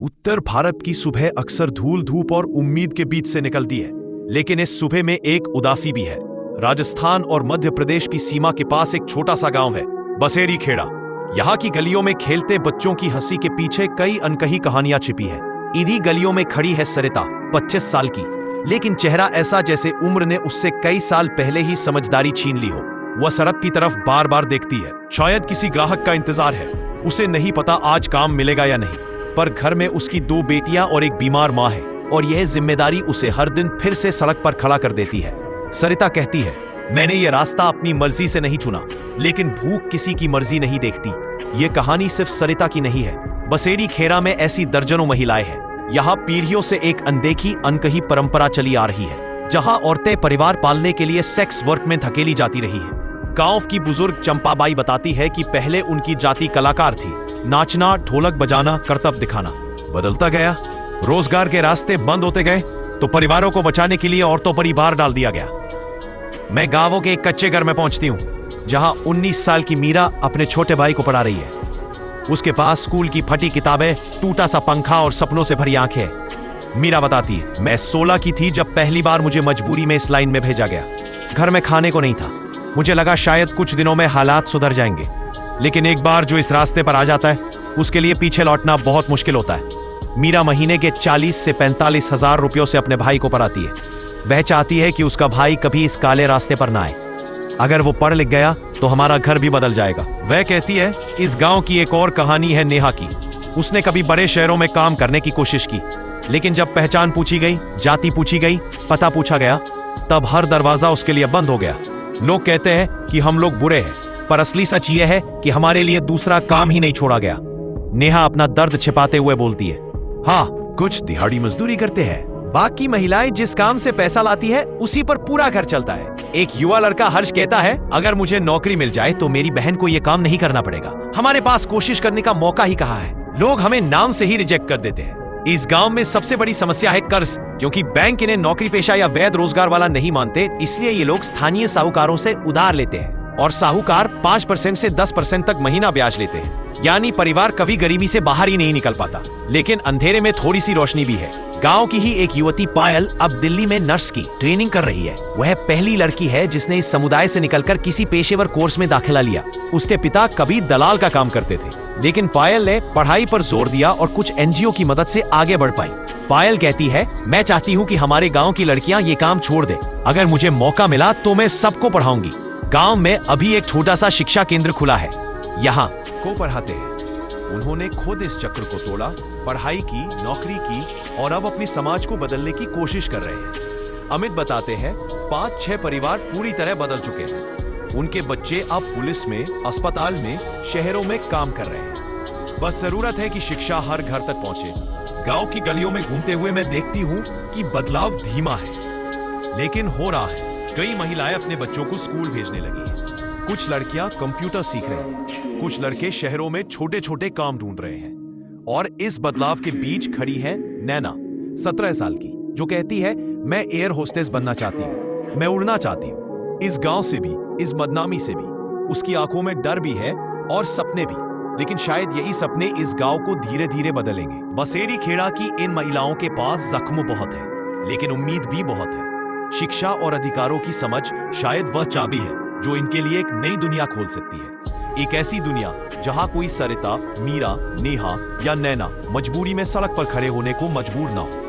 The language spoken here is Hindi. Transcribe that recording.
उत्तर भारत की सुबह अक्सर धूल धूप और उम्मीद के बीच से निकलती है, लेकिन इस सुबह में एक उदासी भी है। राजस्थान और मध्य प्रदेश की सीमा के पास एक छोटा सा गांव है, बसेरी खेड़ा। यहाँ की गलियों में खेलते बच्चों की हंसी के पीछे कई अनकही कहानियां छिपी है। इन्हीं गलियों में खड़ी है सरिता, 25 साल की, लेकिन चेहरा ऐसा जैसे उम्र ने उससे कई साल पहले ही समझदारी छीन ली हो। वह सड़क की तरफ बार बार देखती है, शायद किसी ग्राहक का इंतजार है। उसे नहीं पता आज काम मिलेगा या नहीं, पर घर में उसकी 2 बेटियां और एक बीमार माँ है, और यह जिम्मेदारी उसे हर दिन फिर से सड़क पर खड़ा कर देती है। सरिता कहती है, मैंने ये रास्ता अपनी मर्जी से नहीं चुना, लेकिन भूख किसी की मर्जी नहीं देखती। ये कहानी सिर्फ सरिता की नहीं है, बसेरी खेड़ा में ऐसी दर्जनों महिलाएं हैं। यहाँ पीढ़ियों से एक अनदेखी अनकही परंपरा चली आ रही है, जहाँ औरतें परिवार पालने के लिए सेक्स वर्क में धकेली जाती रही है। गांव की बुजुर्ग चंपाबाई बताती है कि पहले उनकी जाति कलाकार थी, नाचना, ढोलक बजाना, करतब दिखाना। बदलता गया, रोजगार के रास्ते बंद होते गए, तो परिवारों को बचाने के लिए औरतों पर ही भार डाल दिया गया। मैं गांवों के एक कच्चे घर में पहुंचती हूं, जहां 19 साल की मीरा अपने छोटे भाई को पढ़ा रही है। उसके पास स्कूल की फटी किताबें, टूटा सा पंखा और सपनों से भरी आंखें। मीरा बताती है, मैं 16 की थी जब पहली बार मुझे मजबूरी में इस लाइन में भेजा गया। घर में खाने को नहीं था। मुझे लगा शायद कुछ दिनों में हालात सुधर जाएंगे, लेकिन एक बार जो इस रास्ते पर आ जाता है, उसके लिए पीछे लौटना बहुत मुश्किल होता है। मीरा महीने के 40 से 45 हजार रुपयों से अपने भाई को पढ़ाती है। वह चाहती है कि उसका भाई कभी इस काले रास्ते पर ना आए। अगर वो पढ़ लिख गया तो हमारा घर भी बदल जाएगा। वह कहती है, इस गांव की एक और कहानी है नेहा की। उसने कभी बड़े शहरों में काम करने की कोशिश की, लेकिन जब पहचान पूछी गई, जाति पूछी गई, पता पूछा गया, तब हर दरवाजा उसके लिए बंद हो गया। लोग कहते हैं कि हम लोग बुरे हैं, पर असली सच यह है कि हमारे लिए दूसरा काम ही नहीं छोड़ा गया। नेहा अपना दर्द छिपाते हुए बोलती है, हाँ, कुछ दिहाड़ी मजदूरी करते हैं, बाकी महिलाएं जिस काम से पैसा लाती है उसी पर पूरा घर चलता है। एक युवा लड़का हर्ष कहता है, अगर मुझे नौकरी मिल जाए तो मेरी बहन को यह काम नहीं करना पड़ेगा। हमारे पास कोशिश करने का मौका ही कहाँ है, लोग हमें नाम से ही रिजेक्ट कर देते हैं। इस गांव में सबसे बड़ी समस्या है कर्ज, क्योंकि बैंक इन्हें नौकरी पेशा या वैध रोजगार वाला नहीं मानते, इसलिए ये लोग स्थानीय साहूकारों से उधार लेते हैं, और साहूकार 5% से 10% तक महीना ब्याज लेते हैं। यानी परिवार कभी गरीबी से बाहर ही नहीं निकल पाता। लेकिन अंधेरे में थोड़ी सी रोशनी भी है। गांव की ही एक युवती पायल अब दिल्ली में नर्स की ट्रेनिंग कर रही है। वह पहली लड़की है जिसने इस समुदाय से निकलकर किसी पेशेवर कोर्स में दाखिला लिया। उसके पिता कभी दलाल का काम करते थे, लेकिन पायल ने पढ़ाई पर जोर दिया और कुछ एनजीओ की मदद से आगे बढ़ पाई। पायल कहती है, मैं चाहती हूँ कि हमारे गांव की लड़कियां ये काम छोड़ दे। अगर मुझे मौका मिला तो मैं सबको पढ़ाऊंगी। गांव में अभी एक छोटा सा शिक्षा केंद्र खुला है, यहाँ को पढ़ाते हैं। उन्होंने खुद इस चक्र को तोड़ा, पढ़ाई की, नौकरी की, और अब अपनी समाज को बदलने की कोशिश कर रहे हैं। अमित बताते हैं, 5-6 परिवार पूरी तरह बदल चुके हैं। उनके बच्चे अब पुलिस में, अस्पताल में, शहरों में काम कर रहे हैं। बस जरूरत है कि शिक्षा हर घर तक पहुंचे। गांव की गलियों में घूमते हुए मैं देखती हूं कि बदलाव धीमा है, लेकिन हो रहा है। कई महिलाएं अपने बच्चों को स्कूल भेजने लगी हैं। कुछ लड़कियां कंप्यूटर सीख रही हैं, कुछ लड़के शहरों में छोटे छोटे काम ढूंढ रहे हैं। और इस बदलाव के बीच खड़ी है नैना, 17 साल की, जो कहती है, मैं एयर होस्टेस बनना चाहती हूँ, मैं उड़ना चाहती हूँ। इस गांव से भी, इस बदनामी से भी। उसकी आंखों में डर भी है और सपने भी, लेकिन शायद यही सपने इस गांव को धीरे धीरे बदलेंगे। बसेरी खेड़ा की इन महिलाओं के पास जख्म बहुत है, लेकिन उम्मीद भी बहुत है। शिक्षा और अधिकारों की समझ शायद वह चाबी है जो इनके लिए एक नई दुनिया खोल सकती है। एक ऐसी दुनिया जहां कोई सरिता, मीरा, नेहा या नैना मजबूरी में सड़क पर खड़े होने को मजबूर ना हो।